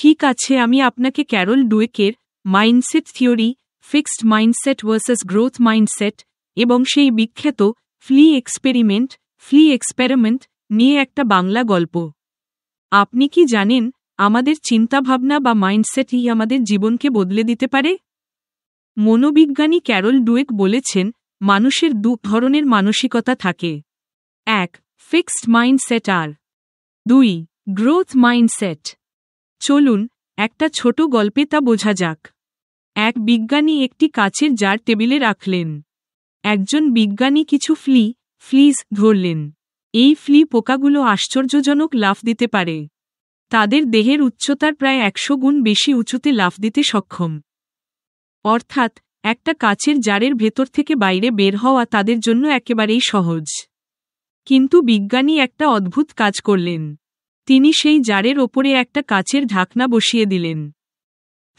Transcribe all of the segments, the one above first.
ঠিক আছে, আমি আপনাকে ক্যারল ডুয়েকের mindset theory, fixed mindset versus growth mindset এবং সেই বিখ্যাত ফ্লি এক্সপেরিমেন্ট নিয়ে একটা বাংলা গল্প। আপনি কি জানেন, আমাদের চিন্তাভাবনা বা মাইন্ডসেটই আমাদের জীবনকে বদলে দিতে পারে? মনোবিজ্ঞানী ক্যারল ডুয়েক বলেছেন, মানুষের দু ধরনের মানসিকতা থাকে। 1. ফিক্সড মাইন্ডসেট আর 2. Growth mindset. চলুন একটা ছোট গল্পে তা বোঝা যাক। এক বিজ্ঞানী একটি কাচের জার টেবিলে রাখলেন। একজন বিজ্ঞানী কিছু ফ্লিজ ধরলেন। এই ফ্লি পোকাগুলো আশ্চর্যজনক লাফ দিতে পারে। তাদের দেহের উচ্চতার প্রায় 100 গুণ বেশি উঁচুতে লাফ দিতে সক্ষম। অর্থাৎ একটা কাচের জারের ভেতর থেকে বাইরে বের হওয়া তাদের জন্য একেবারেই সহজ। কিন্তু বিজ্ঞানী একটা অদ্ভুত কাজ করলেন। তিনি সেই জারের ওপরে একটা কাচের ঢাকনা বসিয়ে দিলেন।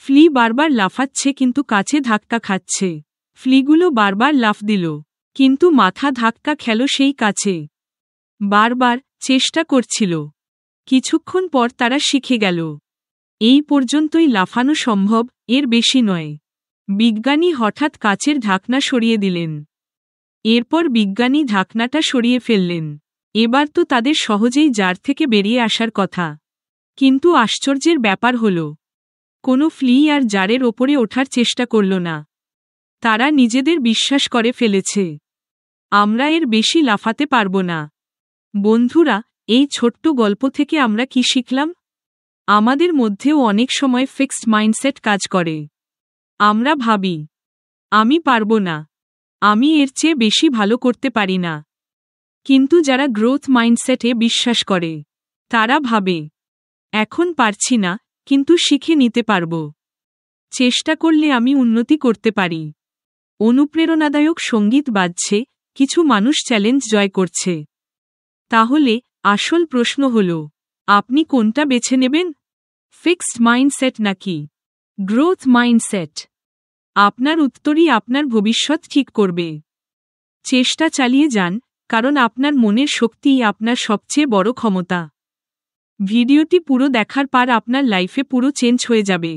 ফ্লি বারবার লাফাচ্ছে কিন্তু কাছে ধাক্কা খাচ্ছে। ফ্লিগুলো বারবার লাফ দিল, কিন্তু মাথা ধাক্কা খেল সেই কাছে। বারবার চেষ্টা করছিল। কিছুক্ষণ পর তারা শিখে গেল। এই পর্যন্তই লাফানো সম্ভব, এর বেশি নয়। বিজ্ঞানী হঠাৎ কাচের ঢাকনা সরিয়ে দিলেন। এরপর বিজ্ঞানী ঢাকনাটা সরিয়ে ফেললেন। এবার তো তাদের সহজেই জার থেকে বেরিয়ে আসার কথা। কিন্তু আশ্চর্যের ব্যাপার হল, কোনো ফ্লি আর জারের ওপরে ওঠার চেষ্টা করল না। তারা নিজেদের বিশ্বাস করে ফেলেছে, আমরা এর বেশি লাফাতে পারব না। বন্ধুরা, এই ছোট্ট গল্প থেকে আমরা কি শিখলাম? আমাদের মধ্যেও অনেক সময় ফিক্সড মাইন্ডসেট কাজ করে। আমরা ভাবি, আমি পারব না, আমি এর চেয়ে বেশি ভালো করতে পারি না। কিন্তু যারা গ্রোথ মাইন্ডসেটে বিশ্বাস করে, তারা ভাবে, এখন পারছি না, কিন্তু শিখে নিতে পারব। চেষ্টা করলে আমি উন্নতি করতে পারি। অনুপ্রেরণাদায়ক সঙ্গীত বাজছে, কিছু মানুষ চ্যালেঞ্জ জয় করছে। তাহলে আসল প্রশ্ন হল, আপনি কোনটা বেছে নেবেন? ফিক্সড মাইন্ডসেট নাকি গ্রোথ মাইন্ডসেট? আপনার উত্তরই আপনার ভবিষ্যৎ ঠিক করবে। চেষ্টা চালিয়ে যান, কারণ আপনার মনের শক্তিই আপনার সবচেয়ে বড় ক্ষমতা। ভিডিওটি পুরো দেখার পর আপনার লাইফে পুরো চেঞ্জ হয়ে যাবে।